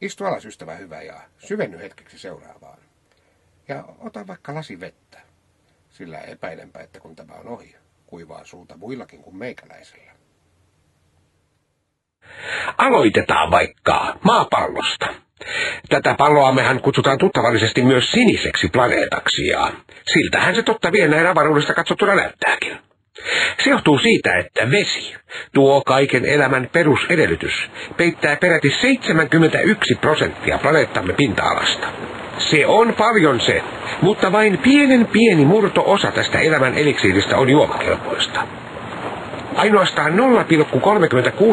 Istu alas, ystävä hyvä, ja syvenny hetkeksi seuraavaan. Ja ota vaikka lasi vettä. Sillä epäilenpä, että kun tämä on ohi, kuivaa suuta muillakin kuin meikäläisellä. Aloitetaan vaikka maapallosta. Tätä palloammehan kutsutaan tuttavallisesti myös siniseksi planeetaksi, ja siltähän se totta vie näin avaruudesta katsottuna näyttääkin. Se johtuu siitä, että vesi, tuo kaiken elämän perusedellytys, peittää peräti 71% planeettamme pinta-alasta. Se on paljon se, mutta vain pieni murto-osa tästä elämän eliksiiristä on juomakelpoista. Ainoastaan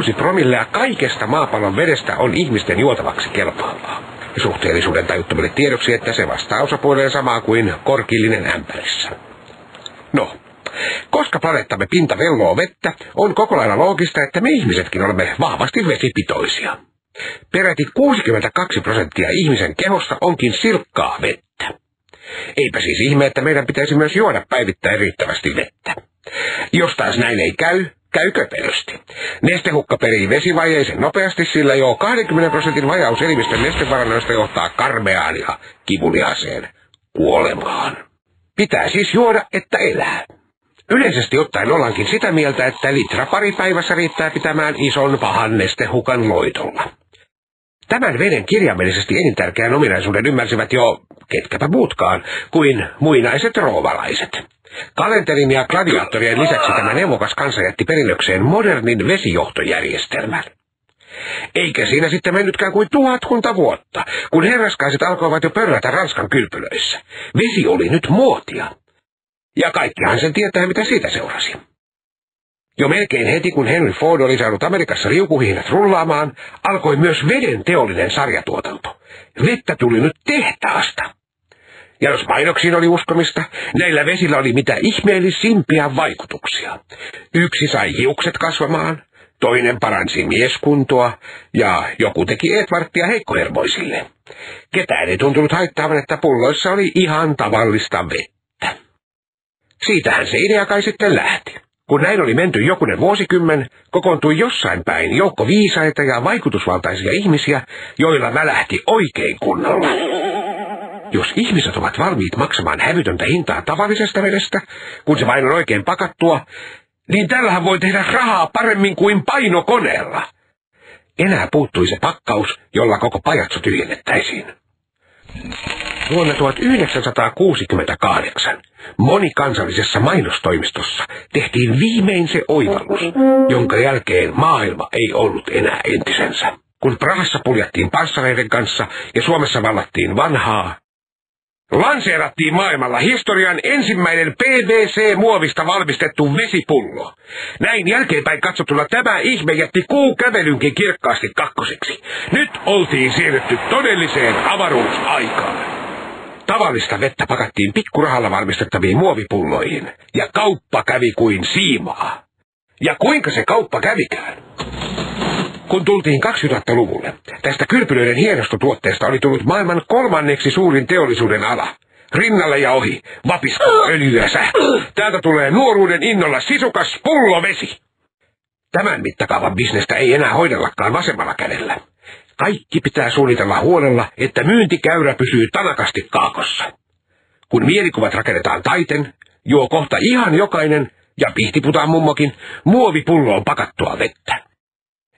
0,36 promillea kaikesta maapallon vedestä on ihmisten juotavaksi kelpaavaa. Suhteellisuuden tajuttomille tiedoksi, että se vastaa osapuoleen samaa kuin korkillinen ämpärissä. No, koska planeettamme pinta velloo vettä, on koko lailla loogista, että me ihmisetkin olemme vahvasti vesipitoisia. Peräti 62% ihmisen kehossa onkin silkkaa vettä. Eipä siis ihme, että meidän pitäisi myös juoda päivittäin riittävästi vettä. Jos taas näin ei käy köpelösti. Nestehukka perii vesivajeisen nopeasti, sillä jo 20% vajaus elimistön nestevarannoista johtaa karmeaan ja kivuliaaseen kuolemaan. Pitää siis juoda, että elää. Yleisesti ottaen ollaankin sitä mieltä, että litra pari päivässä riittää pitämään ison pahan nestehukan loitolla. Tämän veden kirjaimellisesti elintärkeän ominaisuuden ymmärsivät jo ketkäpä muutkaan kuin muinaiset roomalaiset. Kalenterin ja gladiaattorien lisäksi tämä neuvokas kansa jätti perinnökseen modernin vesijohtojärjestelmän. Eikä siinä sitten mennytkään kuin 1000 vuotta, kun herraskaiset alkoivat jo pörrätä Ranskan kylpylöissä. Vesi oli nyt muotia. Ja kaikkihan sen tietää, mitä siitä seurasi. Jo melkein heti, kun Henry Ford oli saanut Amerikassa riukuhihnat rullaamaan, alkoi myös veden teollinen sarjatuotanto. Vettä tuli nyt tehtaasta. Ja jos mainoksiin oli uskomista, näillä vesillä oli mitä ihmeellisimpiä vaikutuksia. Yksi sai hiukset kasvamaan, toinen paransi mieskuntoa, ja joku teki Edwardtia heikkohermoisille. Ketään ei tuntunut haittaavan, että pulloissa oli ihan tavallista vettä. Siitähän se idea kai sitten lähti. Kun näin oli menty jokunen vuosikymmen, kokoontui jossain päin joukko viisaita ja vaikutusvaltaisia ihmisiä, joilla välähti oikein kunnolla. Jos ihmiset ovat valmiit maksamaan hävytöntä hintaa tavallisesta vedestä, kun se vain on oikein pakattua, niin tällähän voi tehdä rahaa paremmin kuin painokoneella. Enää puuttui se pakkaus, jolla koko pajatso tyhjennettäisiin. Vuonna 1968 monikansallisessa mainostoimistossa tehtiin viimein se oivallus, jonka jälkeen maailma ei ollut enää entisensä. Kun Prahassa puljattiin panssareiden kanssa ja Suomessa vallattiin vanhaa, lanseerattiin maailmalla historian ensimmäinen PVC-muovista valmistettu vesipullo. Näin jälkeenpäin katsottuna tämä ihme jätti kuukävelynkin kirkkaasti kakkoseksi. Nyt oltiin siirrytty todelliseen avaruusaikaan. Tavallista vettä pakattiin pikkurahalla valmistettaviin muovipulloihin, ja kauppa kävi kuin siimaa. Ja kuinka se kauppa kävikään? Kun tultiin 2000-luvulle, tästä kylpylöiden hienosta tuotteesta oli tullut maailman 3. suurin teollisuuden ala. Rinnalle ja ohi, vapisko, öljy ja sähkö. Täältä tulee nuoruuden innolla sisukas pullovesi. Tämän mittakaavan bisnestä ei enää hoidellakaan vasemmalla kädellä. Kaikki pitää suunnitella huolella, että myyntikäyrä pysyy tanakasti kaakossa. Kun mielikuvat rakennetaan taiten, juo kohta ihan jokainen, ja pihtiputaan mummokin, muovipulloon pakattua vettä.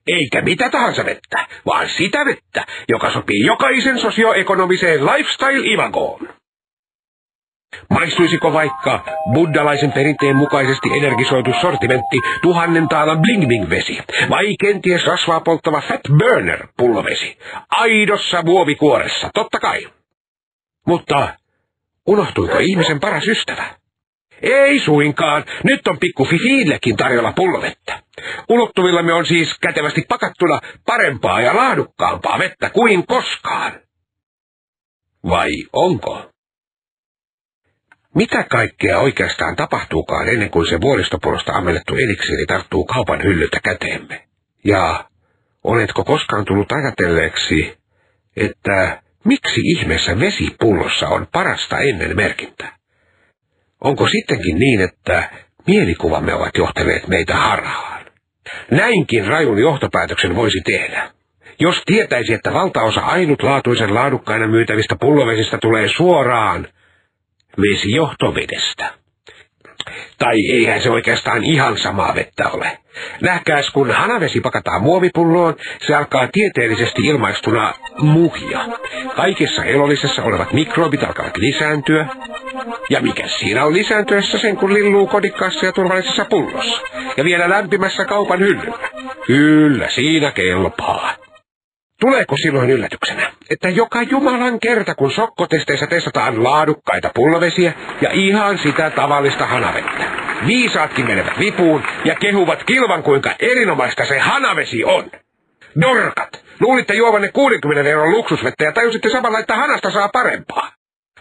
Eikä mitä tahansa vettä, vaan sitä vettä, joka sopii jokaisen sosioekonomiseen lifestyle-imagoon. Maistuisiko vaikka buddhalaisen perinteen mukaisesti energisoitu sortimentti 1000 taalan bling-bling-vesi, vai kenties rasvaa polttava fat burner-pullovesi, aidossa muovikuoressa, totta kai. Mutta unohtuiko ihmisen paras ystävä? Ei suinkaan, nyt on pikku fifiillekin tarjolla pullovettä. Ulottuvillamme on siis kätevästi pakattuna parempaa ja laadukkaampaa vettä kuin koskaan. Vai onko? Mitä kaikkea oikeastaan tapahtuukaan ennen kuin se vuoristopolosta ammellettu eliksiiri tarttuu kaupan hyllyltä käteemme? Ja oletko koskaan tullut ajatelleeksi, että miksi ihmeessä vesipullossa on parasta ennen merkintä? Onko sittenkin niin, että mielikuvamme ovat johtaneet meitä harhaan? Näinkin rajun johtopäätöksen voisi tehdä. Jos tietäisi, että valtaosa ainutlaatuisen laadukkaina myytävistä pullovesistä tulee suoraan vesijohtovedestä. Tai eihän se oikeastaan ihan samaa vettä ole. Nähkääs, kun hanavesi pakataan muovipulloon, se alkaa tieteellisesti ilmaistuna muhia. Kaikissa elollisessa olevat mikrobit alkavat lisääntyä. Ja mikä siinä on lisääntyessä sen, kun lilluu kodikkaassa ja turvallisessa pullossa. Ja vielä lämpimässä kaupan hyllyllä. Kyllä, siinä kelpaa. Tuleeko silloin yllätyksenä, että joka jumalan kerta, kun sokkotesteissä testataan laadukkaita pullovesiä ja ihan sitä tavallista hanavettä, viisaatkin menevät vipuun ja kehuvat kilvan, kuinka erinomaista se hanavesi on. Dorkat! Luulitte juovanne 60 € luksusvettä ja tajusitte samalla, että hanasta saa parempaa.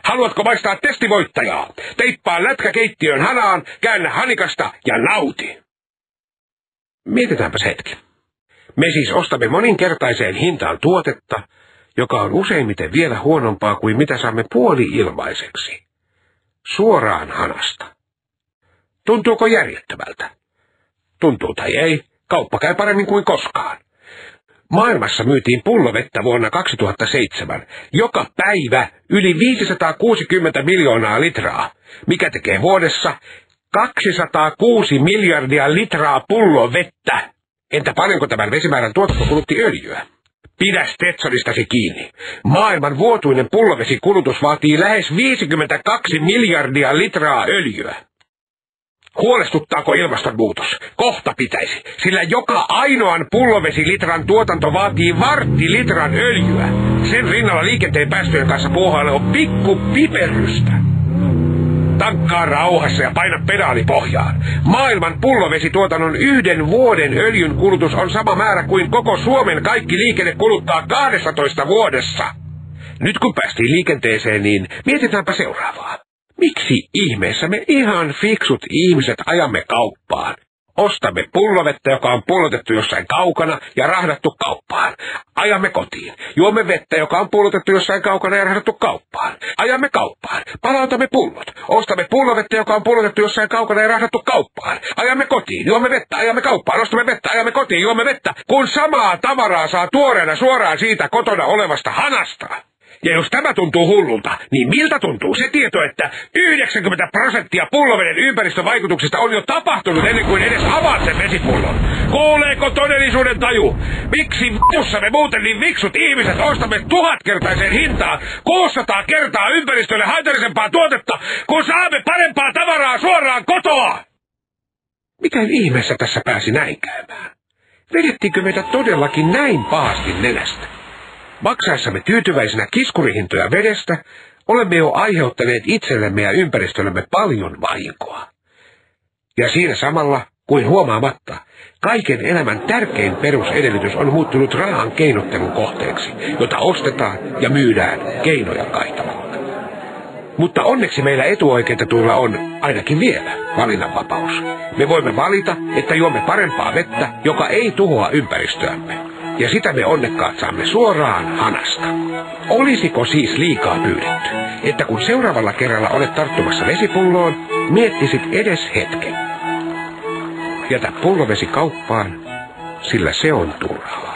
Haluatko maistaa testivoittajaa? Teippaa lätkä keittiön hanaan, käännä hanikasta ja nauti. Mietitäänpäs hetki. Me siis ostamme moninkertaiseen hintaan tuotetta, joka on useimmiten vielä huonompaa kuin mitä saamme puoli-ilmaiseksi. Suoraan hanasta. Tuntuuko järjettömältä? Tuntuu tai ei, kauppa käy paremmin kuin koskaan. Maailmassa myytiin pullovettä vuonna 2007 joka päivä yli 560 miljoonaa litraa, mikä tekee vuodessa 206 miljardia litraa pullovettä. Entä paljonko tämän vesimäärän tuotanto kulutti öljyä? Pidä Stetsonistasi kiinni. Maailman vuotuinen pullovesikulutus vaatii lähes 52 miljardia litraa öljyä. Huolestuttaako ilmastonmuutos? Kohta pitäisi, sillä joka ainoan pullovesilitran tuotanto vaatii varttilitran öljyä. Sen rinnalla liikenteen päästöjen kanssa puuhailla on pikku piperrystä. Tankkaa rauhassa ja paina pedaali pohjaan. Maailman pullovesituotannon 1 vuoden öljyn kulutus on sama määrä kuin koko Suomen kaikki liikenne kuluttaa 12 vuodessa. Nyt kun päästiin liikenteeseen, niin mietitäänpä seuraavaa. Miksi ihmeessä me ihan fiksut ihmiset ajamme kauppaan? Ostamme pullovettä, joka on pullotettu jossain kaukana ja rahdattu kauppaan. Ajamme kotiin. Juomme vettä, joka on pullotettu jossain kaukana ja rahdattu kauppaan. Ajamme kauppaan. Palautamme pullot. Ostamme pullovettä, joka on pullotettu jossain kaukana ja rahdattu kauppaan. Ajamme kotiin. Juomme vettä. Ajamme kauppaan. Ostamme vettä. Ajamme kotiin. Juomme vettä. Kun samaa tavaraa saa tuoreena suoraan siitä kotona olevasta hanasta. Ja jos tämä tuntuu hullulta, niin miltä tuntuu se tieto, että 90% pulloveden ympäristövaikutuksista on jo tapahtunut ennen kuin edes avaat sen vesipullon? Kuuleeko todellisuuden taju? Miksi v***ssa me muuten niin viksut ihmiset ostamme 1000-kertaiseen hintaan 600 kertaa ympäristölle haitallisempaa tuotetta, kun saamme parempaa tavaraa suoraan kotoa? Mikä ihmeessä tässä pääsi näin käymään? Vedettiinkö meitä todellakin näin pahasti nenästä? Maksaessamme tyytyväisenä kiskurihintoja vedestä, olemme jo aiheuttaneet itsellemme ja ympäristöllemme paljon vahinkoa. Ja siinä samalla, kuin huomaamatta, kaiken elämän tärkein perusedellytys on muuttunut rahan keinottelun kohteeksi, jota ostetaan ja myydään keinoja kaihtamalla. Mutta onneksi meillä etuoikeutetuilla on ainakin vielä valinnanvapaus. Me voimme valita, että juomme parempaa vettä, joka ei tuhoa ympäristöämme. Ja sitä me onnekkaat saamme suoraan hanasta. Olisiko siis liikaa pyydetty, että kun seuraavalla kerralla olet tarttumassa vesipulloon, miettisit edes hetken. Jätä pullovesi kauppaan, sillä se on turhaa.